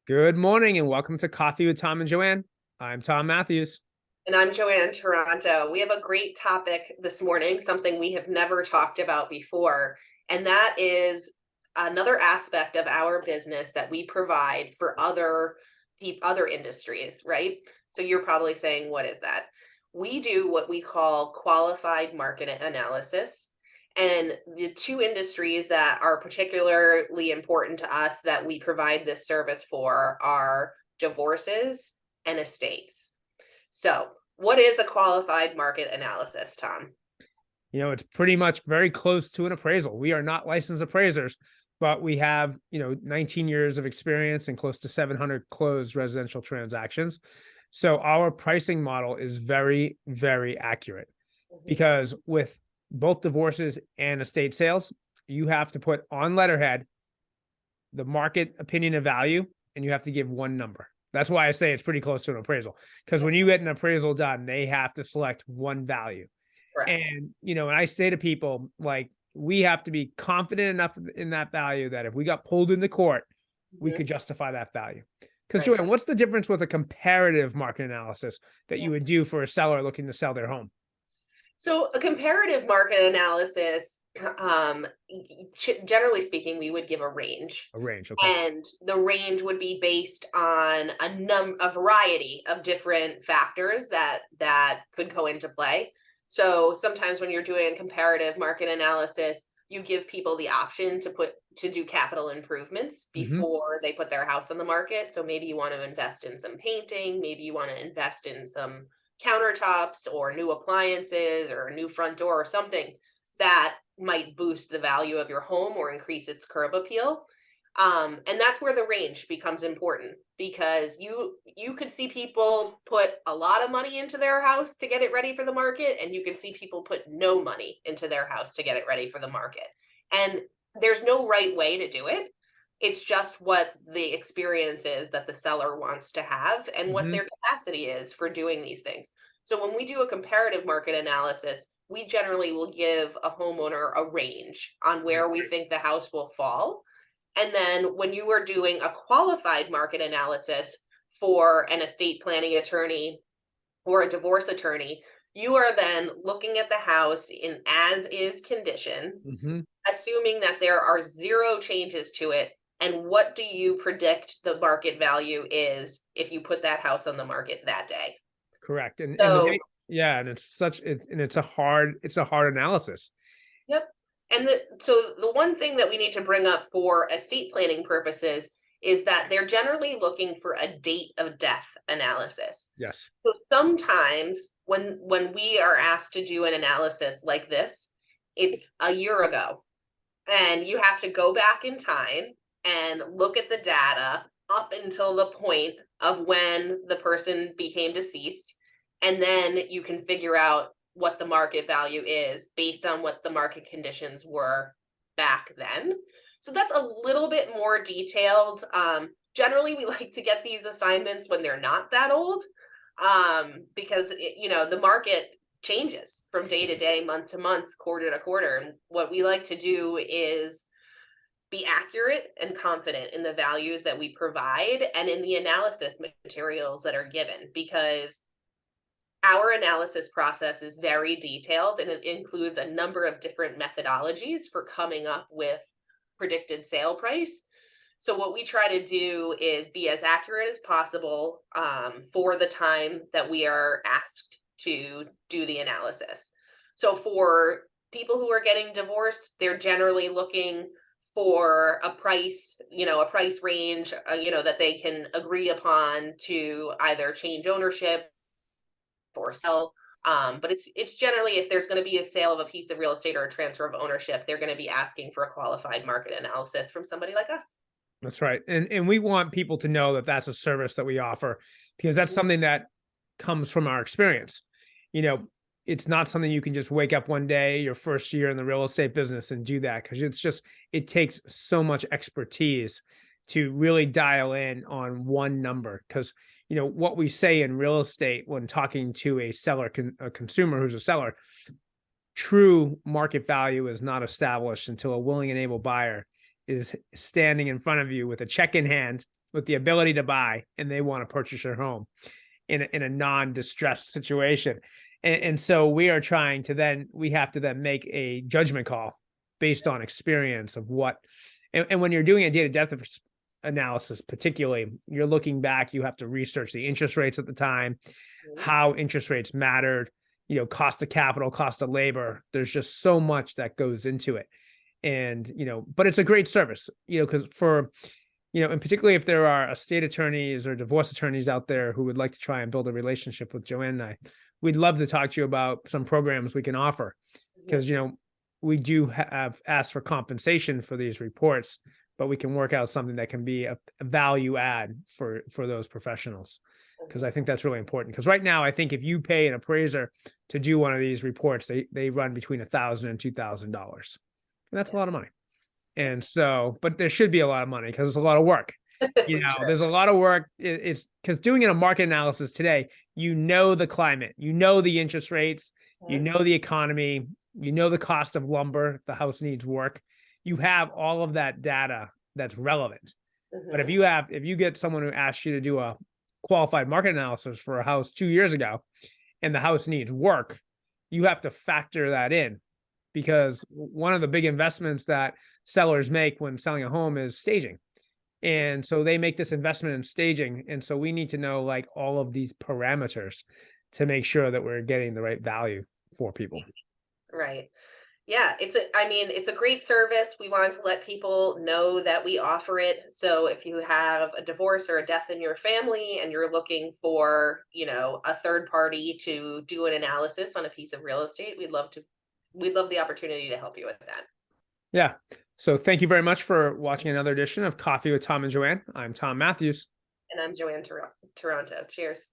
Good morning and welcome to Coffee with Tom and Joanne. I'm Tom Matthews. And I'm Joanne Toronto. We have a great topic this morning, something we have never talked about before, and that is another aspect of our business that we provide for other industries, right? So you're probably saying, what is that? We do what we call qualified market analysis. And the two industries that are particularly important to us that we provide this service for are divorces and estates. So, what is a qualified market analysis, Tom? It's pretty much very close to an appraisal. We are not licensed appraisers, but we have, 19 years of experience and close to 700 closed residential transactions. So our pricing model is very, very accurate because with both divorces and estate sales, you have to put on letterhead the market opinion of value, and you have to give one number. That's why I say it's pretty close to an appraisal, because when you get an appraisal done, they have to select one value. Correct. And I say to people, like, we have to be confident enough in that value that if we got pulled into court, we could justify that value. Because Joanne, what's the difference with a comparative market analysis that you would do for a seller looking to sell their home? So a comparative market analysis, generally speaking, we would give a range. A range, okay. And the range would be based on a variety of different factors that could go into play. So sometimes when you're doing a comparative market analysis, you give people the option to do capital improvements before they put their house on the market. So maybe you want to invest in some painting, maybe you want to invest in some countertops or new appliances or a new front door or something that might boost the value of your home or increase its curb appeal. And that's where the range becomes important, because you could see people put a lot of money into their house to get it ready for the market, and you can see people put no money into their house to get it ready for the market. And there's no right way to do it. It's just what the experience is that the seller wants to have and what their capacity is for doing these things. So when we do a comparative market analysis, we generally will give a homeowner a range on where we think the house will fall. And then when you are doing a qualified market analysis for an estate planning attorney or a divorce attorney, you are then looking at the house in as is condition, assuming that there are zero changes to it. And what do you predict the market value is if you put that house on the market that day? Correct. And So, and it's a hard analysis. yep. And the one thing that we need to bring up for estate planning purposes is that they're generally looking for a date of death analysis. Yes. So sometimes when we are asked to do an analysis like this, it's a year ago, and you have to go back in time and look at the data up until the point of when the person became deceased, and then you can figure out what the market value is based on what the market conditions were back then. So that's a little bit more detailed. Generally, we like to get these assignments when they're not that old, because the market changes from day to day, month to month, quarter to quarter. And what we like to do is be accurate and confident in the values that we provide and in the analysis materials that are given, because our analysis process is very detailed and it includes a number of different methodologies for coming up with predicted sale price. So what we try to do is be as accurate as possible for the time that we are asked to do the analysis. So for people who are getting divorced, they're generally looking for a price range, that they can agree upon to either change ownership or sell. But it's generally, if there's going to be a sale of a piece of real estate or a transfer of ownership, they're going to be asking for a qualified market analysis from somebody like us. That's right. And we want people to know that that's a service that we offer, because that's something that comes from our experience. It's not something you can just wake up one day, your first year in the real estate business, and do that, because it takes so much expertise to really dial in on one number. Because what we say in real estate when talking to a seller, a consumer who's a seller, true market value is not established until a willing and able buyer is standing in front of you with a check in hand with the ability to buy, and they want to purchase your home in a non-distressed situation. And so we are trying to we have to then make a judgment call based on experience of what, and when you're doing a data depth analysis, particularly, you're looking back, you have to research the interest rates at the time, how interest rates mattered, cost of capital, cost of labor. There's just so much that goes into it. And, but it's a great service, because and particularly if there are estate attorneys or divorce attorneys out there who would like to try and build a relationship with Joanne and I, we'd love to talk to you about some programs we can offer, because, we do have asked for compensation for these reports, but we can work out something that can be a value add for those professionals. Because I think that's really important. Because right now, I think if you pay an appraiser to do one of these reports, they run between $1,000 and $2,000. And that's a lot of money. And so, but there should be a lot of money because it's a lot of work. There's a lot of work. It's because doing a market analysis today, the climate, the interest rates, the economy, the cost of lumber, if the house needs work. You have all of that data that's relevant. But if you get someone who asks you to do a qualified market analysis for a house 2 years ago, and the house needs work, you have to factor that in, because one of the big investments that sellers make when selling a home is staging. And so they make this investment in staging. And so we need to know like all of these parameters to make sure that we're getting the right value for people. Right. Yeah, it's a great service. We wanted to let people know that we offer it. So if you have a divorce or a death in your family and you're looking for, a third party to do an analysis on a piece of real estate, we'd love the opportunity to help you with that. Yeah. So thank you very much for watching another edition of Coffee with Tom and Joanne. I'm Tom Matthews. And I'm Joanne Toronto. Cheers.